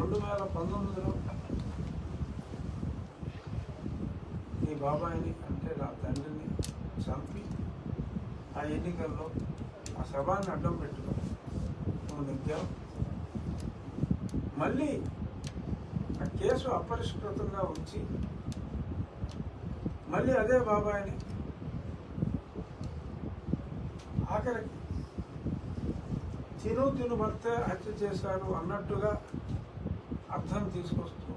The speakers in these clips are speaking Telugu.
2019లో ఈ బాబాయిని అంటే నా తండ్రిని చంపి ఆ ఎన్నికల్లో ఆ సభాన్ని అడ్డం పెట్టుకుని నువ్వు నెగ్గావు. మళ్ళీ ఆ కేసు అపరిష్కృతంగా ఉంచి మళ్ళీ అదే బాబాయిని ఆఖరికి తిను భర్తే హత్య చేశారు అన్నట్టుగా అర్థం తీసుకొస్తూ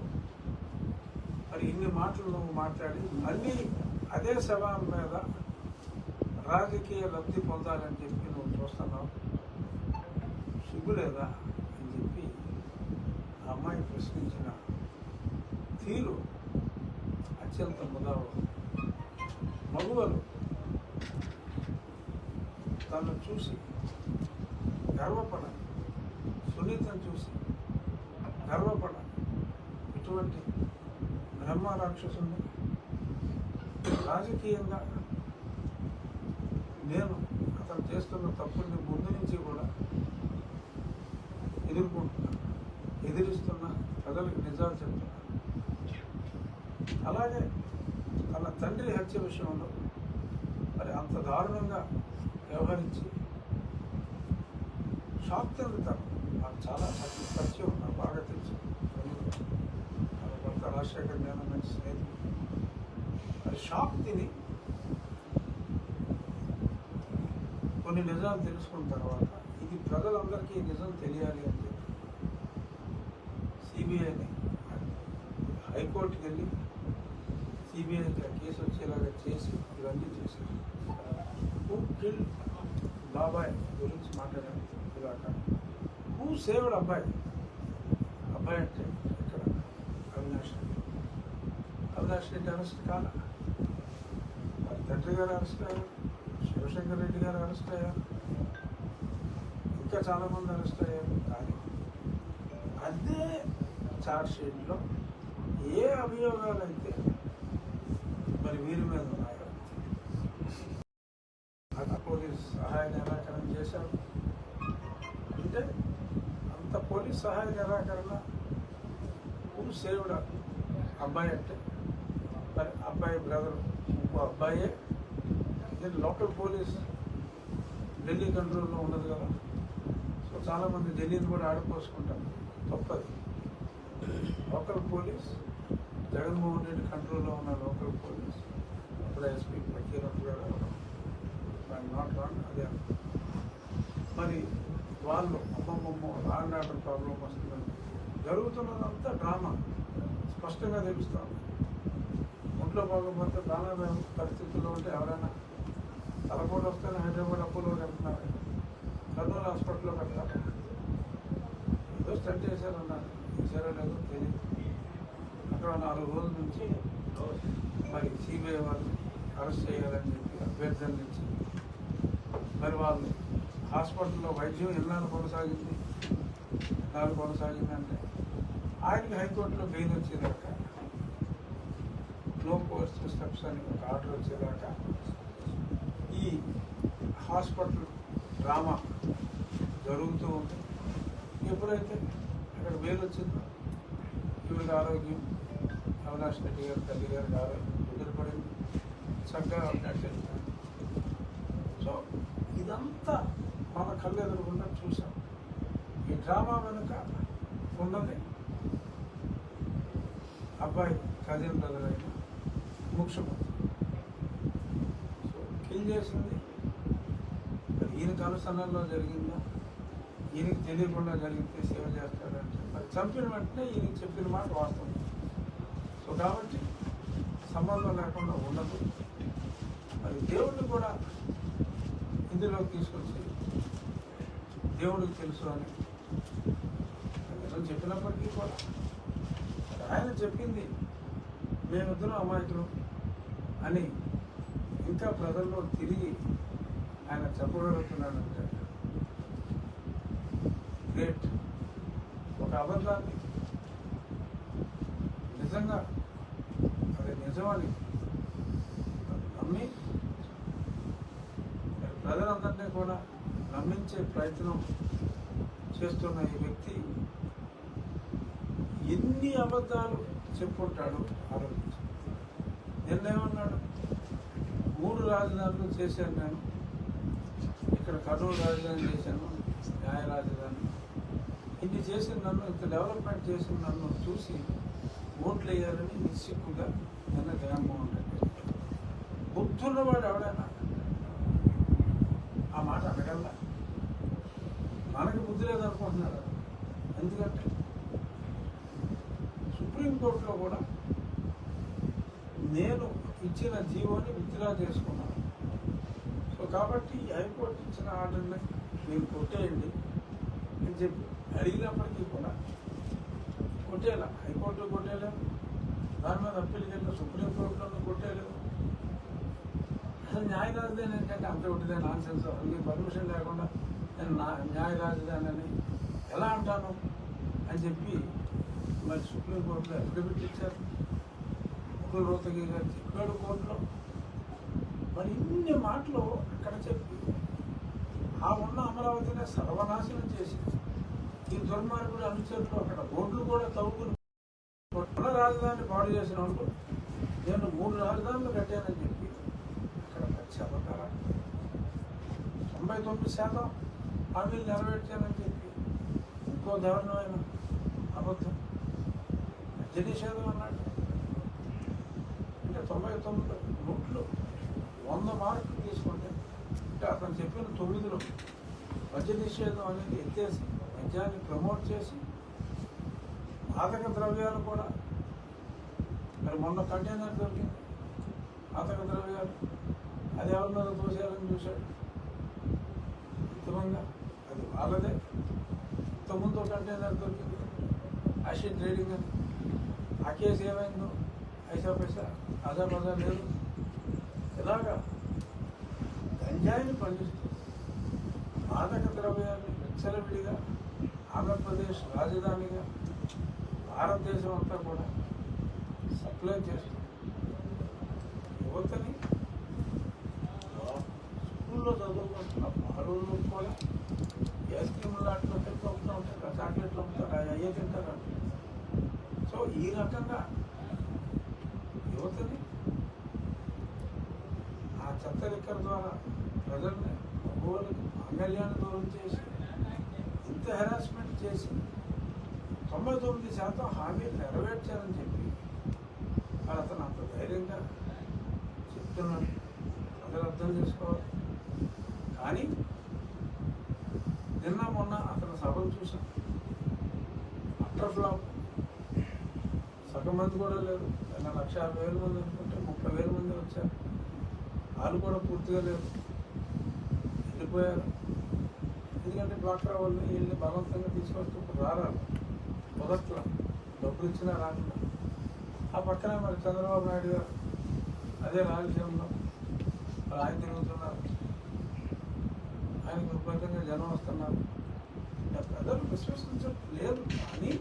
మరి ఇన్ని మాటలు నువ్వు మాట్లాడి మళ్ళీ అదే సభ మీద రాజకీయ లబ్ధి పొందాలని చెప్పి నువ్వు చూస్తున్నావు, సిగ్గులేదా అని చెప్పి ఆ అమ్మాయి ప్రశ్నించిన తీరు అత్యంత ముదావరు. మగువలు తను చూసి గర్వపడాలి, సునీతను చూసి గర్వపడాలి. ఇటువంటి బ్రహ్మ రాక్షసుని రాజకీయంగా నేను అతను చేస్తున్న తప్పుల్ని ముందు నుంచి కూడా ఎదిరిస్తున్నా, ప్రజలకు నిజాలు చెప్తున్నా. అలాగే తన తండ్రి హత్య విషయంలో మరి అంత దారుణంగా వ్యవహరించి షాక్ చెందుతాను. నాకు చాలా పరిచయం, నాకు బాగా తెలుసు. కొంత రాజశేఖర్ నేను మంచి స్నేహితులు. మరి షాక్ తిని కొన్ని నిజాలు తెలుసుకున్న తర్వాత ఇది ప్రజలందరికీ నిజం తెలియాలి అని చెప్పి సిబిఐని హైకోర్టుకి వెళ్ళి సిబిఐకి ఆ కేసు వచ్చేలాగా చేసి ఇవన్నీ చేశారు. హూ కిల్ బాబాయ్ గురించి మాట్లాడాను ఇలాక. హూ సేవ్డ్ అబ్బాయి అంటే ఇక్కడ అవినాష్ రెడ్డి అరెస్ట్ కాల, వారి తండ్రి గారు అరెస్ట్ అయ్యారు, శివశంకర్ రెడ్డి గారు అరెస్ట్ అయ్యారు, ఇంకా చాలామంది అరెస్ట్ అయ్యారు. కానీ అదే ఛార్జ్ షీట్లో ఏ అభియోగాలు అయితే మరి వీరి మీద ఉన్నాయో పోలీస్ సహాయ నిరాకరణ చేశారు. అంటే అంత పోలీస్ సహాయ నిరాకరణ సేవుడు అబ్బాయి అంటే మరి అబ్బాయి బ్రదర్ ఇంకో అబ్బాయే. ఇది లోకల్ పోలీస్ ఢిల్లీ కంట్రోల్లో ఉండదు కదా. సో చాలామంది ఢిల్లీని కూడా ఆడిపోసుకుంటారు, తప్పది. లోకల్ పోలీస్ జగన్మోహన్ రెడ్డి కంట్రోల్లో ఉన్న లోకల్ పోలీస్ అప్పుడు ఎస్పీ ఫకీరత్ గారు నాట్ రాంగ్ అదే. మరి వాళ్ళు అమ్మమ్మమ్మ లాండ్ ఆర్డర్ ప్రాబ్లం వస్తుందని జరుగుతున్నదంతా డ్రామా స్పష్టంగా తెలుస్తాం. ఒంట్లో బాగోపోతే ప్రాణాపాయ పరిస్థితుల్లో ఉంటే ఎవరైనా తలపోటు వస్తేనే హైదరాబాద్ అప్పులో వెళ్తున్నారు, కర్నూలు హాస్పిటల్లో పెడతారు. ఏదో స్టంట్ చేశారన్నారు, చేశారో లేదో తెలియదు. అక్కడ 4 రోజుల నుంచి మరి సిబిఐ వాళ్ళు అరెస్ట్ చేయాలని చెప్పి అభ్యర్థుల మరి వాళ్ళు హాస్పిటల్లో వైద్యం ఎన్నాళ్ళు కొనసాగిందంటే ఆయనకి హైకోర్టులో బెయిల్ వచ్చేదాకా, నో కోర్స్ స్టెప్స్ అని ఒక ఆర్డర్ వచ్చేదాకా ఈ హాస్పిటల్ డ్రామా జరుగుతూ ఉంది. ఎప్పుడైతే అక్కడ బెయిల్ వచ్చిందో ఈవిడ ఆరోగ్యం, అవినాష్ రెడ్డి గారు తల్లి గారికి ఆరోగ్యం కుదిరిపడింది, చక్కగా ఉన్నట్టు. సో ఇదంతా మన కళ్ళు ఎదురుకుండా చూసాం. ఈ డ్రామా వెనుక ఉన్నది అబ్బాయి కజిన్ బ్రదర్ అయిన ముఖ్యమంత్రి. సో కిల్ చేసింది మరి ఈయనకు అనుసరణలో జరిగిందా, ఈయనకి తెలియకుండా జరిగితే సేవ చేస్తాడంటే మరి చంపిన వెంటనే ఈయనకి చెప్పిన మాట వాస్తవం. సో కాబట్టి సంబంధం లేకుండా ఉండదు. మరి దేవుడిని కూడా ఇందులోకి తీసుకొచ్చి దేవుడికి తెలుసు అని నిజం చెప్పినప్పటికీ కూడా ఆయన చెప్పింది మేమిద్దరం అమాయకులు అని ఇంకా ప్రజల్లో తిరిగి ఆయన చెప్పగలుగుతున్నాడంటే గ్రేట్. ఒక అబద్ధాన్ని నిజంగా అది నిజమని నమ్మి ప్రజలందరినీ కూడా నమ్మించే ప్రయత్నం చేస్తున్న ఈ వ్యక్తి ఎన్ని అబద్ధాలు చెప్పుంటాడు ఆలోచించి. నిన్నేమన్నాడు? 3 రాజధానులు చేశాను నేను, ఇక్కడ కర్నూలు రాజధాని చేశాను, న్యాయ రాజధాని. ఇన్ని చేసిన నన్ను, ఇంత డెవలప్మెంట్ చేసిన నన్ను చూసి ఓట్లు వేయాలని నిస్సిగ్గుగా నిన్న జగన్మోహన్ రెడ్డి. బుద్ధున్నవాడు ఎవడైనా ఆ మాట అనగలరా? మనకి బుద్ధి లేదనుకుంటున్నాడు. ఎందుకంటే సుప్రీంకోర్టులో కూడా నేను ఇచ్చిన జీవోని విత్డ్రా చేసుకున్నాను. సో కాబట్టి హైకోర్టు ఇచ్చిన ఆర్డర్ని మీరు కొట్టేయండి అని చెప్పి అడిగినప్పటికీ కూడా కొట్టేలా, హైకోర్టులో కొట్టేయలేదు, దాని మీద అప్పీల్కి వెళ్ళి సుప్రీంకోర్టులో కొట్టేయలేదు. అసలు న్యాయ రాజధాని ఏంటంటే అంత ఒకటిదే నాన్ సెన్స్. అసలు మీ పర్మిషన్ లేకుండా నేను న్యాయ రాజధాని అని ఎలా అంటాను అని చెప్పి మరి సుప్రీంకోర్టులో అఫిడవిట్ ఇచ్చారు. ముకుల్ రోహతగి గారు చెప్పాడు కోర్టులో. మరి ఇన్ని మాటలు అక్కడ చెప్పి ఆ ఉన్న అమరావతిని సర్వనాశనం చేసి ఈ దుర్మార్గుడు అనుచరులు అక్కడ రోడ్లు కూడా తవ్వుకుని ఉన్న రాజధానిని పాడు చేసిన వాళ్ళు నేను 3 రాజధానులు కట్టానని చెప్పి అక్కడ పచ్చి అబద్ధాలు. 99% హామీలు నెరవేర్చానని చెప్పి ఇంకో దారుణమైన అబద్ధం. మద్య నిషేధం అన్నాడు. అంటే 99 నోట్లు 100 మార్కులు తీసుకుంటే అంటే అతను చెప్పిన 9లో మద్య నిషేధం అనేది ఎత్తేసి మద్యాన్ని ప్రమోట్ చేసి మాదక ద్రవ్యాలు కూడా మరి మొన్న కంటైనర్ దొరికింది మాదక ద్రవ్యాలు, అది ఎవరి మీద తోసేయాలని చూశాడు. ఉత్తమంగా అది వాళ్ళదే. ఇంతకుముందు కంటైనర్ దొరికింది యాసిడ్ ట్రేడింగ్ అని. ఆ కేసు ఏమైందో ఐసా పైసా అజా బజా లేదు. ఇలాగా గంజాయిని పండిస్తూ మాదక ద్రవ్యాన్ని విచ్చలవిడిగా ఆంధ్రప్రదేశ్ రాజధానిగా భారతదేశం అంతా కూడా సప్లై చేస్తూ యువతని స్కూల్లో చదువుకుంటున్న బాలుళ్ళు కూడా ఐస్ క్రీమ్ లాంటిలో తింటూ ఉంటారు, చాక్లెట్లు అమ్ముతారు, అయ్యే తింటారు. సో ఈ రకంగా యువతని ఆ చెత్త లిక్కర్ ద్వారా ప్రజల్ని మగవాళ్ళకి మాంగళ్యాన్ని దూరం చేసి ఇంత హెరాస్మెంట్ చేసి 99% హామీలు నెరవేర్చారని చెప్పి మరి అతను అంత ధైర్యంగా చెప్తున్నాడు. ప్రజలు అర్థం చేసుకోవాలి. కానీ నిన్న మొన్న అతను సభలు చూసాం, అట్టర్ ఫ్లాప్. సగం మంది కూడా లేరు. నిన్న 1,50,000 మంది అనుకుంటే 30,000 మంది వచ్చారు. వాళ్ళు కూడా పూర్తిగా లేరు, వెళ్ళిపోయారు. ఎందుకంటే డ్వాక్రా వాళ్ళు వీళ్ళని బలవంతంగా తీసుకొస్తూ రారాలు మొదట్లో డబ్బులు ఇచ్చినా రాకుండా. ఆ పక్కన మరి చంద్రబాబు నాయుడు గారు అదే రాజకీయంలో మరి ఆయన తిరుగుతున్నారు, ఆయనకు విపరీతంగా జనం వస్తున్నారు. ప్రజలు విశ్వసించలేదు. కానీ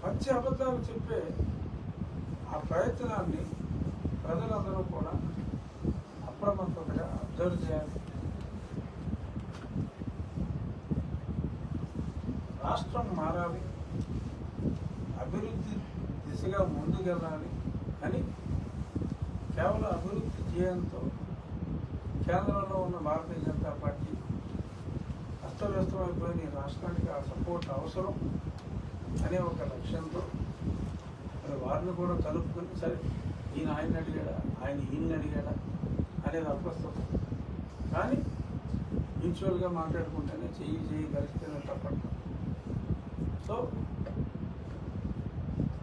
పచ్చి అబద్ధాలు చెప్పే ఆ ప్రయత్నాన్ని ప్రజలందరూ కూడా అప్రమత్తతగా అబ్జర్వ్ చేయాలి. రాష్ట్రం మారాలి, అభివృద్ధి దిశగా ముందుకెళ్ళాలి అని కేవలం అభివృద్ధి ధ్యేయంతో కేంద్రంలో ఉన్న భారతీయ జనతా పార్టీ అస్తవ్యస్తమైపోయిన ఈ రాష్ట్రానికి ఆ సపోర్ట్ అవసరం అనే ఒక లక్ష్యంతో మరి వారిని కూడా కలుపుకొని సరే ఈయన ఆయన్ని అడిగాడా, ఆయన ఈయన్ని అడిగాడా అనేది అప్రస్తుతం. కానీ మ్యూచువల్గా మాట్లాడుకుంటేనే చెయ్యి కలిస్తేనే తప్పట్టు. సో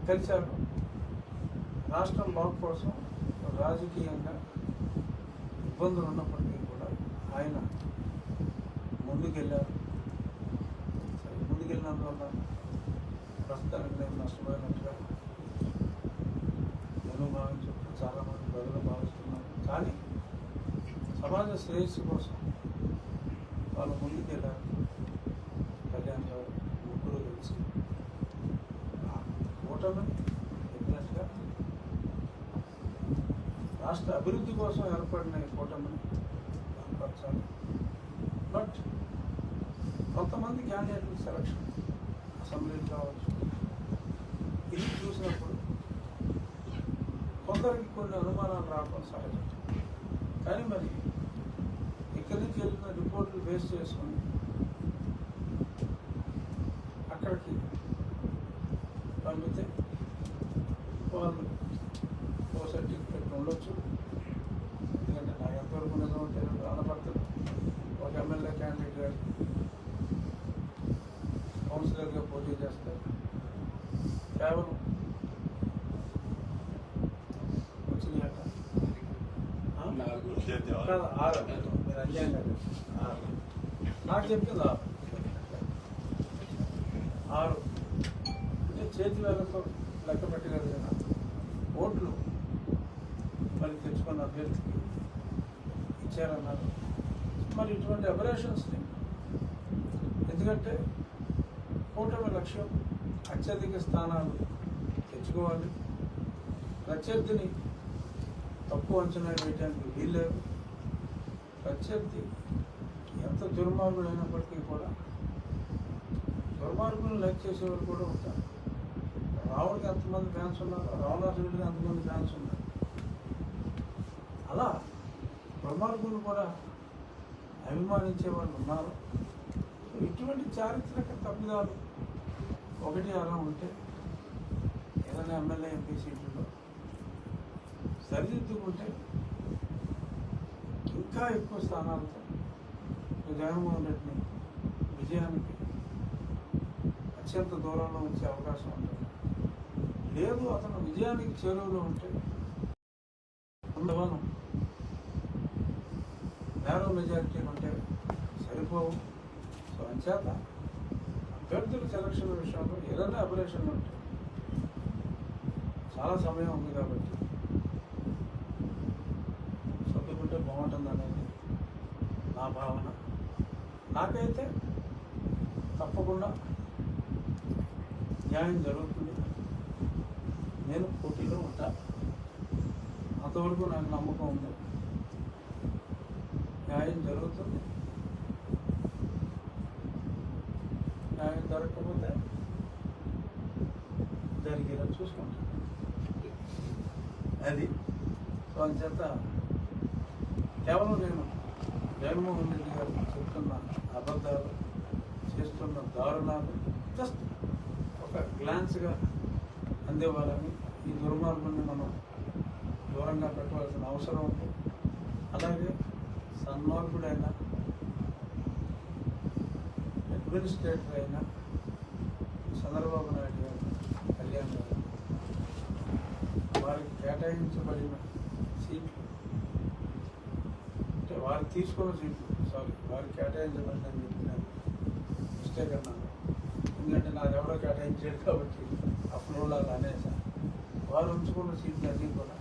కలిశారు. రాష్ట్రం బాగు కోసం రాజకీయంగా ఇబ్బందులు ఉన్నప్పటికీ కూడా ఆయన ముందుకెళ్ళారు. సరే ముందుకెళ్ళినందువల్ల ప్రస్తుతానికి నేను నష్టపోయినట్టుగా నేను భావించుకుంటూ చాలామంది ప్రజలు భావిస్తున్నారు. కానీ సమాజ శ్రేయస్సు కోసం వాళ్ళు ముందుకెళ్ళారు. కళ్యాణ్ గారు ముగ్గురు కలిసి కూటమిని డెఫినెట్గా రాష్ట్ర అభివృద్ధి కోసం ఏర్పడిన కూటమిని బలపరచాలి. బట్ కొంతమంది క్యాండిడేట్ల సెలక్షన్ అసెంబ్లీలు కావచ్చు, ఇది చూసినప్పుడు కొందరికి కొన్ని అనుమానాలు రావడం సహజం. కానీ మరి ఇక్కడి నుంచి వెళ్ళిన రిపోర్టులు బేస్ చేసుకొని అక్కడికి పంపితే వాళ్ళు ఓ సర్టిఫికెట్ ఉండొచ్చు. ఎందుకంటే నాకు ఎంతవరకు నిజం అంటే ఆనపడుతుంది. ఒక ఎమ్మెల్యే క్యాండిడేట్ గారు కౌన్సిలర్గా పోటీ చేస్తారు. కేవలం వచ్చినాయట 6 మీరు అన్యాయం కాదు 6 నాకు చెప్పింది 6 అంటే చేతి వేలతో లెక్క పెట్టగలరు కదా ఓట్లు మరి తెచ్చుకున్న అభ్యర్థికి ఇచ్చారన్నారు. మరి ఇటువంటి అబరేషన్స్ని ఎందుకంటే కూటమి లక్ష్యం అత్యధిక స్థానాలు తెచ్చుకోవాలి. ప్రత్యర్థిని తక్కువ అంచనా వేయడానికి వీల్లేదు. ప్రత్యర్థి ఎంత దుర్మార్గులైనప్పటికీ కూడా దుర్మార్గులను లైక్ చేసేవారు కూడా ఉంటారు. రావుడికి ఎంతమంది ఫ్యాన్స్ ఉన్నారు, రావణాసురుడికి ఎంతమంది ఫ్యాన్స్ ఉన్నారు. అలా దుర్మార్గులు కూడా అభిమానించే వాళ్ళు ఉన్నారు. ఇటువంటి చారిత్రక తప్పిదాలు ఒకటి అలా ఉంటే ఏదైనా ఎమ్మెల్యే ఎంపీ సీట్లలో సరిదిద్దుకుంటే ఇంకా ఎక్కువ స్థానాలతో జగన్మోహన్ రెడ్డిని విజయానికి అత్యంత దూరంలో వచ్చే అవకాశం ఉంటుంది. లేదు అతను విజయానికి చేరువలో ఉంటే అందువల్ల నేరో మెజారిటీ ఉంటే సరిపోవు. సో అంచేత అభ్యర్థుల సెలక్షన్ విషయంలో ఏదైనా అబరేషన్ ఉంటే చాలా సమయం ఉంది కాబట్టి సర్దుకుంటే బాగుంటుంది అనేది నా భావన. నాకైతే తప్పకుండా న్యాయం జరుగుతుంది. నేను పోటీలో ఉంటా. అంతవరకు నాకు నమ్మకం ఉంది. న్యాయం జరుగుతుంది. న్యాయం జరగకపోతే జరిగేలా చూసుకుంటాను. అది సో అంచేత కేవలం నేను జగన్మోహన్ రెడ్డి గారు చెప్తున్న అబద్ధాలు, చేస్తున్న దారుణాలు జస్ట్ ఒక గ్లాన్స్గా అందేవాళ్ళని, ఈ దుర్మార్గుల్ని మనం దూరంగా పెట్టవలసిన అవసరం ఉంది. అలాగే సన్మార్గుడైన అడ్మినిస్ట్రేటర్ అయిన చంద్రబాబు నాయుడు గారు, కళ్యాణ్ గారు వారికి కేటాయించబడిన సీట్లు అంటే వారు తీసుకున్న సీట్లు వారికి కేటాయించబడిందని చెప్పినాను. మిస్టేక్ అన్నాను. ఎందుకంటే నాది ఎవరో కేటాయించాడు కాబట్టి ఆ ఫ్లోలో అలా అనేసా. వారు ఉంచుకున్న సీట్లు అన్నీ కూడా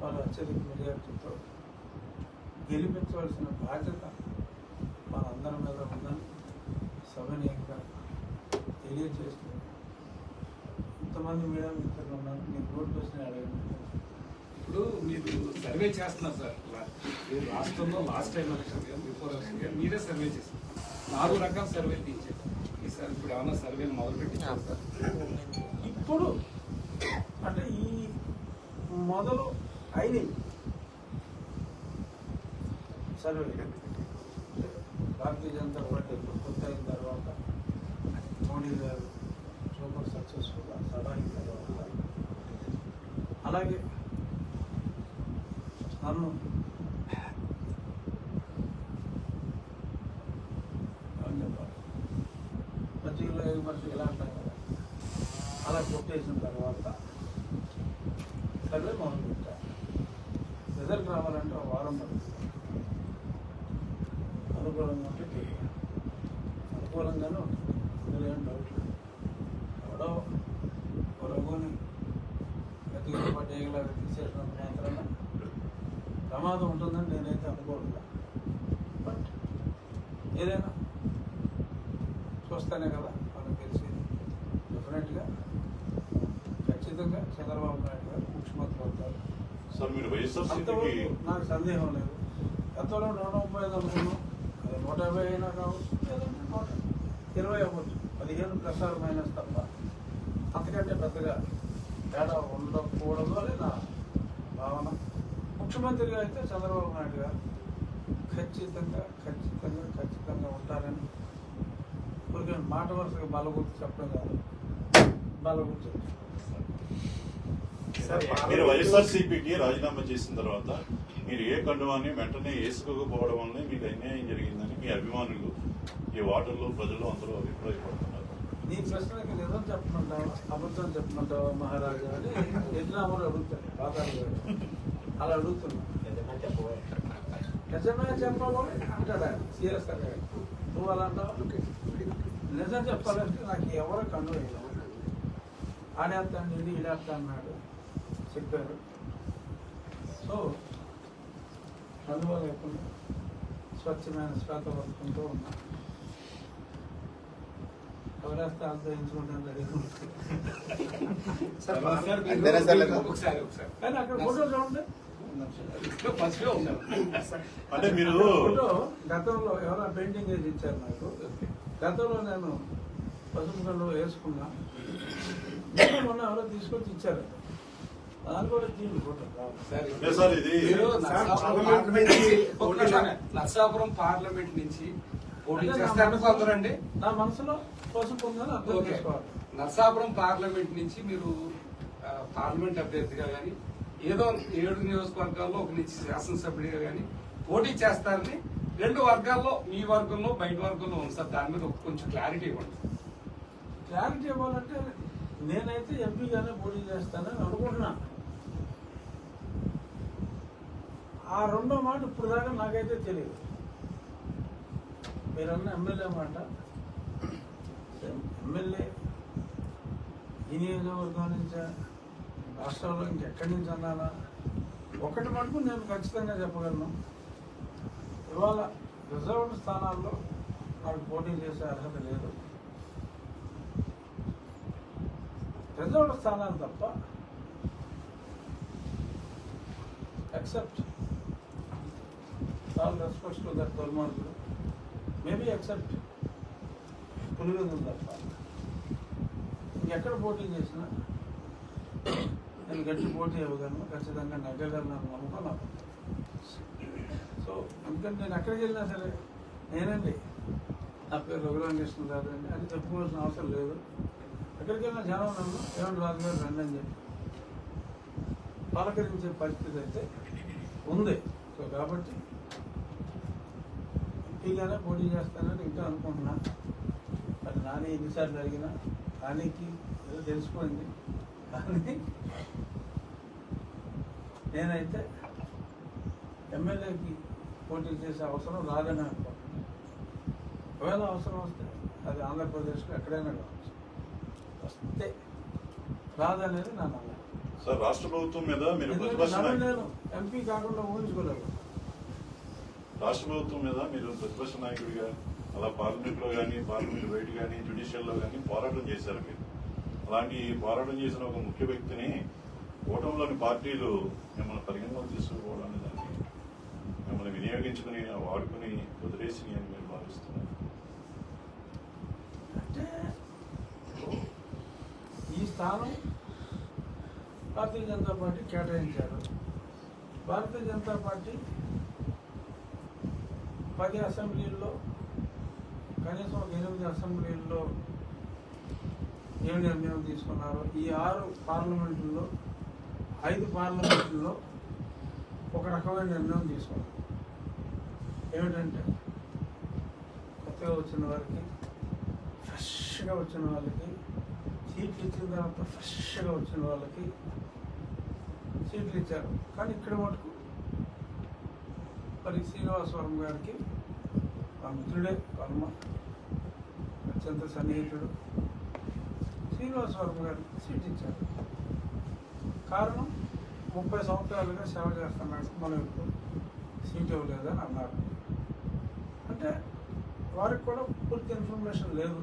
వాళ్ళు అత్యధిక మెజార్టీతో గెలిపించవలసిన బాధ్యత మనందరి మీద ఉందని సవినయంగా తెలియజేస్తుంది. ఇంతమంది మీడియా మిత్రులు ఉన్నారు. మీరు రోడ్డు వచ్చిన అడగండి. ఇప్పుడు మీరు సర్వే చేస్తున్నారు సార్. మీరు రాష్ట్రంలో last time election before election మీరే సర్వే చేశారు. 4 రకాల సర్వేలు తీయించారు. ఈసారి ఇప్పుడు ఏమన్నా సర్వేలు మొదలుపెట్టించారు సార్? ఇప్పుడు అంటే ఈ మొదలు అయినాయి సర్వే. భారతీయ జనతా పార్టీ కొత్త అయిన తర్వాత మోడీ గారు సూపర్ సక్సెస్ఫుల్గా సభాయిన తర్వాత అలాగే నన్ను మధ్యలో ఎగుమతి ఎలా అంటారు కదా అలా కొట్టేసిన తర్వాత సర్వే మొదలుపెట్టారు. రిజల్ట్ రావాలంటే ఒక వారం పడుతుంది. అనుకూలంగా ఉంటే అనుకూలంగానే ఉంటుంది. అందులో ఏం డౌట్ లేదు. ఎవడో రఘుని గట్టిగా పట్టేయలాగా తీసేసినంత మాత్రాన ప్రమాదం ఉంటుందని నేనైతే అనుకోవట్లేదు. బట్ ఏదైనా చూస్తేనే కదా మనకు తెలిసేది. డెఫినెట్గా ఖచ్చితంగా చంద్రబాబు నాయుడు గారు ముఖ్యమంత్రి అవుతారు. అంతవరకు నాకు సందేహం లేదు. గతంలో 135 అనుకున్నాం. అది 150 అయినా కావచ్చు, లేదంటే 120 అవ్వచ్చు. 15 ± తప్ప అంతకంటే పెద్దగా ముఖ్యమంత్రిగా అయితే చంద్రబాబు నాయుడు గారు ఖచ్చితంగా ఉంటారని ఊరికే మాట వరుసగా బలగుర్తు చెప్పడం కాదు, బలగుర్తు మీరు వైఎస్ఆర్సీపీకి రాజీనామా చేసిన తర్వాత మీరు ఏ కండువాన్ని వెంటనే వేసుకోకపోవడం వల్లే మీకు అన్యాయం జరిగిందని మీ అభిమానులు, ఈ ఓటర్లు, ప్రజలు అందరూ అభిప్రాయపడుతున్నారు. నీ ప్రశ్నకి నిజం చెప్పమంటావా అబద్ధం చెప్పమంటావా మహారాజా అని ఎదురాములు అడుగుతాడు, పాతాలు అలా అడుగుతున్నా. నిజమే చెప్పాలి అంటాడా సీరియస్ గా, నువ్వు అలా అంటావు. నిజం చెప్పాలంటే నాకు ఎవరో కన్ను వేయలేదు. ఆడేస్తాను ఈడేస్తా అన్నాడు చెప్పారు. సో అందువల్ల లేకుండా స్వచ్ఛమైన శ్వాస పడుకుంటూ ఉన్నా. ఎవరేస్తే అంతా ఎంచుకుంటాను కానీ అక్కడ ఫోటో చూడండి. అంటే మీరు ఫోటో గతంలో ఎవరైనా పెయింటింగ్ వేసి ఇచ్చారు నాకు. గతంలో నేను పసుపు కళ్ళు వేసుకున్నా, మొన్న ఎవరో తీసుకొచ్చి ఇచ్చారు. దాని కూడా తీయండి ఫోటో. సార్ ఇది నర్సాపురం పార్లమెంట్ నుంచి పోటీ చేస్తారని కొందరండి. నా మనసులో పసుపు ఉందని అర్థం చేసుకోవాలి. నర్సాపురం పార్లమెంట్ నుంచి మీరు పార్లమెంట్ అభ్యర్థిగా కానీ ఏదో 7 నియోజకవర్గాల్లో ఒక నుంచి శాసనసభ్యుడిగా కానీ పోటీ చేస్తారని 2 వర్గాల్లో, మీ వర్గంలో బయట వర్గంలో ఉంది సార్. దాని మీద కొంచెం క్లారిటీ ఇవ్వండి. క్లారిటీ ఇవ్వాలంటే నేనైతే ఎంపీగానే పోటీ చేస్తానని అనుకుంటున్నా. ఆ రెండో మాట ఇప్పుడు దాకా నాకైతే తెలియదు. మీరన్న ఎమ్మెల్యే మాట, ఎమ్మెల్యే ఈ నియోజకవర్గం నుంచా రాష్ట్రంలో ఇంకెక్కడి నుంచి అన్నానా ఒకటి మటుకు నేను ఖచ్చితంగా చెప్పగలను. ఇవాళ రిజర్వ్డ్ స్థానాల్లో నాకు పోటీ చేసే అర్హత లేదు. రిజర్వ్డ్ స్థానాలు తప్ప except all respects to that దుర్మార్గుడు, మేబీ ఎక్సెప్ట్ పులివెందులు తప్ప ఇంకెక్కడ పోటీ చేసినా నేను గట్టి పోటీ ఇవ్వగలను, ఖచ్చితంగా నెగ్గగలను నమ్మకం నాకు. సో అందుకని నేను ఎక్కడికి వెళ్ళినా సరే నేనండి, నా పేరు రఘురామకృష్ణరాజు అండి అని చెప్పుకోవాల్సిన అవసరం లేదు. ఎక్కడికి వెళ్ళినా జనం నన్ను ఏమంటే రాజు గారు రండి అని చెప్పి పలకరించే పరిస్థితి అయితే ఉంది. సో కాబట్టి ఎంపీగానే పోటీ చేస్తానని ఇంకా అనుకుంటున్నా. మరి నాని ఎన్నిసార్లు అడిగినా నానికి ఏదో తెలిసిపోయింది. కానీ నేనైతే ఎమ్మెల్యేకి పోటీ చేసే అవసరం రాదని అనుకుంటున్నాను. ఒకవేళ అవసరం వస్తే అది ఆంధ్రప్రదేశ్లో ఎక్కడైనా కావచ్చు, వస్తే రాదనేది నా నమ్మకం. సార్ రాష్ట్ర ప్రభుత్వం మీద మీరు నేను ఎంపీ కాకుండా ఊహించుకోలేదు. రాష్ట్ర ప్రభుత్వం మీద మీరు ప్రతిపక్ష నాయకుడిగా అలా పార్లమెంట్ లో కానీ, పార్లమెంట్ బయట కానీ, జ్యుడిషియల్ లో కానీ పోరాటం చేశారు. మీరు అలాంటి పోరాటం చేసిన ఒక ముఖ్య వ్యక్తిని కూటమిలోని పార్టీలు మిమ్మల్ని పరిగణలోకి తీసుకోవడానికి దాన్ని మిమ్మల్ని వినియోగించుకుని వాడుకుని వదిలేసి అని మీరు భావిస్తున్నారు. అంటే ఈ స్థానం భారతీయ జనతా పార్టీ కేటాయించారు. భారతీయ జనతా పార్టీ 10 అసెంబ్లీల్లో కనీసం ఒక 8 అసెంబ్లీల్లో ఏం నిర్ణయం తీసుకున్నారు. ఈ 6 పార్లమెంట్లో 5 పార్లమెంట్లో ఒక రకమైన నిర్ణయం తీసుకున్నారు. ఏమిటంటే కొత్తగా వచ్చిన వారికి, ఫ్రెష్గా వచ్చిన వాళ్ళకి సీట్లు ఇచ్చిన తర్వాత ఫ్రెష్గా వచ్చిన వాళ్ళకి సీట్లు ఇచ్చారు. కానీ ఇక్కడ మటుకు మరి శ్రీనివాసవరం గారికి మా మిత్రుడే, వర్మ అత్యంత సన్నిహితుడు, శ్రీనివాసవరం గారికి సీట్ ఇచ్చారు. కారణం 30 సంవత్సరాలుగా సేవ చేస్తున్నాడు, మనం ఇప్పుడు సీట్ ఇవ్వలేదని అన్నారు. అంటే వారికి కూడా పూర్తి ఇన్ఫర్మేషన్ లేదు.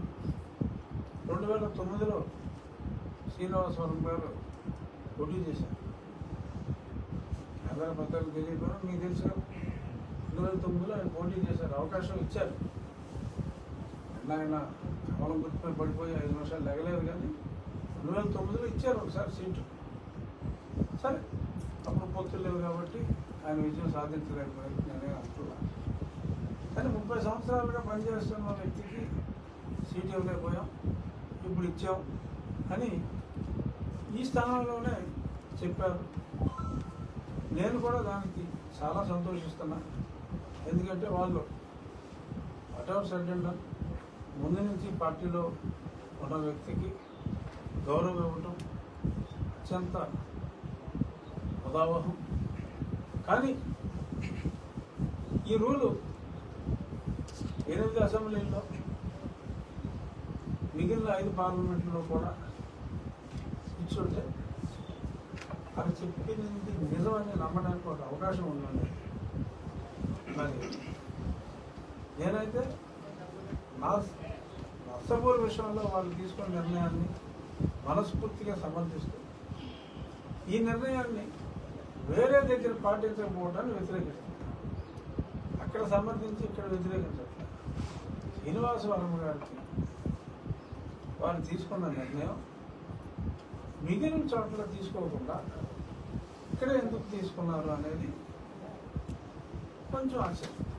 2009లో శ్రీనివాసవరం గారు పోటీ చేశారు. కేంద్ర పత్రాలు తెలియకపోయినా మీకు తెలుసు, 2009లో ఆయన పోటీ చేశారు, అవకాశం ఇచ్చారు. ఆయన కమలం గుర్తుపై పడిపోయి 5 నిమిషాలు లెగలేదు. కానీ 2009లో ఇచ్చారు ఒకసారి సీటు. సరే అప్పుడు పొత్తులు లేవు కాబట్టి ఆయన విజయం సాధించలేకపోయారు నేనే అనుకున్నాను. కానీ 30 సంవత్సరాలుగా పనిచేస్తున్న వ్యక్తికి సీట్ ఇవ్వలేకపోయాం, ఇప్పుడు ఇచ్చాం అని ఈ స్థానంలోనే చెప్పారు. నేను కూడా దానికి చాలా సంతోషిస్తున్నా. ఎందుకంటే వాళ్ళు వాటెవర్ సెడ్ ముందు నుంచి పార్టీలో ఉన్న వ్యక్తికి గౌరవం ఇవ్వటం అత్యంత ఉదావహం. కానీ ఈ రూలు 8 అసెంబ్లీల్లో మిగిలిన 5 పార్లమెంట్లో కూడా ఇచ్చుంటే అది చెప్పింది నిజమని నమ్మడానికి ఒక అవకాశం ఉందండి. మరి నేనైతే నర్సాపూర్ విషయంలో వాళ్ళు తీసుకున్న నిర్ణయాన్ని మనస్ఫూర్తిగా సమర్థిస్తూ ఈ నిర్ణయాన్ని వేరే దగ్గర పాటించకపోవడాన్ని వ్యతిరేకిస్తున్నాను. అక్కడ సమర్థించి ఇక్కడ వ్యతిరేకించట్లేదు. శ్రీనివాసవరం గారికి వారు తీసుకున్న నిర్ణయం మిగిలిన చోట్ల తీసుకోకుండా ఇక్కడ ఎందుకు తీసుకున్నారు అనేది కొంచెం ఆశ్చర్యం.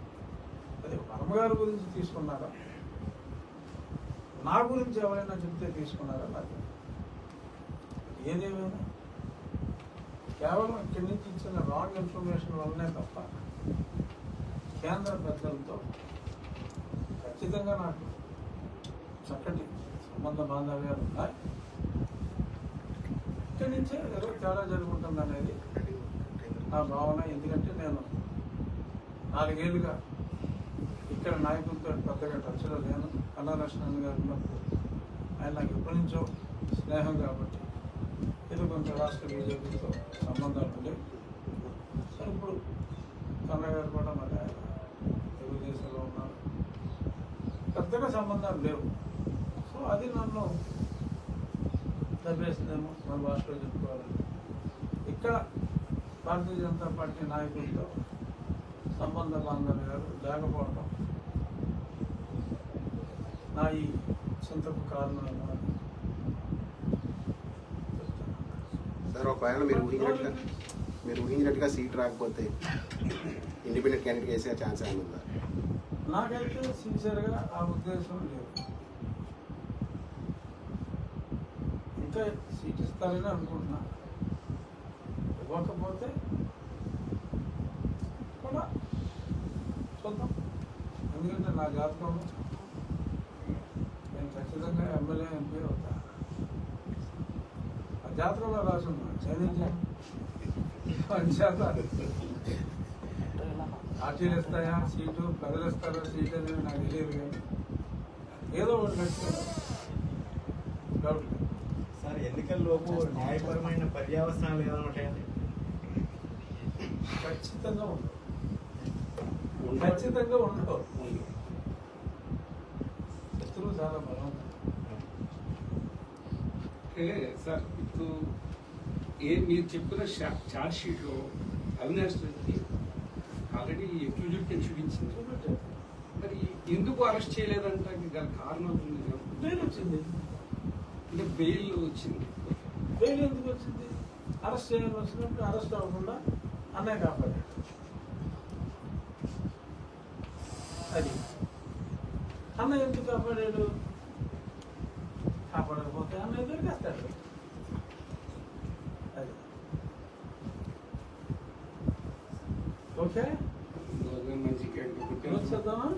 అది వర్మ గారి గురించి తీసుకున్నారా, నా గురించి ఎవరైనా చెప్తే తీసుకున్నారా నాకు ఏదేమైనా కేవలం ఇక్కడి నుంచి ఇచ్చిన రాంగ్ ఇన్ఫర్మేషన్ వల్లనే తప్ప కేంద్ర పెద్దలతో ఖచ్చితంగా నాకు చక్కటి సంబంధ బాంధవ్యాలు ఉన్నాయి. ఇక్కడి నుంచే ఏదో తేడా జరుగుతుంది అనేది నా భావన. ఎందుకంటే నేను 4 ఏళ్ళుగా ఇక్కడ నాయకులతో పెద్దగా టచ్లో లేను. కళాలక్ష్మణ్ గారు ఉన్నప్పుడు ఆయన నాకు ఎప్పటి నుంచో స్నేహం కాబట్టి ఇది కొంచెం రాష్ట్ర బీజేపీతో సంబంధాలు ఉండేవి. సరే ఇప్పుడు కన్నయ్య గారు కూడా మరి ఆయన తెలుగుదేశంలో ఉన్నారు, పెద్దగా సంబంధాలు లేవు. సో అది నన్ను దెబ్బేసిందేమో మన భాషలో చెప్పుకోవాలని. ఇక్కడ భారతీయ జనతా పార్టీ నాయకులతో సంబంధ బాంధవ్యాలు లేకపోవడం నా ఈ చింతకు కారణం. సార్ ఒకవేళ మీరు ఊహించినట్టుగా సీట్ రాకపోతే ఇండిపెండెంట్ క్యాండిడేట్ వేసే ఛాన్స్ ఏమైనా ఉందా? నాకైతే సిన్సియర్గా ఆ ఉద్దేశం లేదు. ఇంకా సీట్ ఇస్తారని అనుకుంటున్నా. ఇవ్వకపోతే కూడా చూద్దాం. ఎందుకంటే నా జాతకంలో నేను ఖచ్చితంగా ఎమ్మెల్యే ఎంపీ అవుతా. ఆ జాతకంలో రాసి ఉన్నా చదివించాను. పార్టీలు ఇస్తాయా సీటు, ప్రజలు ఇస్తారా సీటు అనేది నాకు తెలియదు. కానీ ఏదో ఒకటి ఖచ్చితంగా డౌట్ లేదు. సార్ ఎన్నికల్లోపు న్యాయపరమైన పర్యవసానాలు ఏమైనా ఉంటాయండి? ఖచ్చితంగా ఉండవు. ఖచ్చితంగా ఉండవు. శత్రువు చాలా బలవంతం. సార్ ఇప్పుడు మీరు చెప్పిన ఛార్జ్ షీట్లో అవినాష్ రెడ్డి ఆల్రెడీ ఎక్యూజ్డ్ చూపించింది. మరి ఎందుకు అరెస్ట్ చేయలేదంటే దాని కారణం ఉంది. బెయిల్ వచ్చింది. అంటే బెయిల్ వచ్చింది. బెయిల్ ఎందుకు వచ్చింది? అరెస్ట్ చేయాలని వచ్చినప్పుడు అరెస్ట్ అవ్వకుండా అన్నయ్య కాపాడాడు. అది అన్నయ్య ఎందుకు కాపాడాడు? కాపాడకపోతే అన్నయ్య దొరికేస్తాడు. అది ఓకే. మంచి చూద్దామా?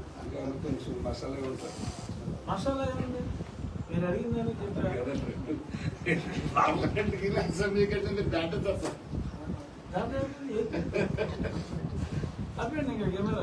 కొంచెం మసాలా ఉంటుంది. మసాలా ఏముంది? మీరు అడిగిందని చెప్పారు. పార్లమెంట్కి అసెంబ్లీ కంటే దాటదు. దాంట్లో అప్పుడు ఇంకా కెమెరా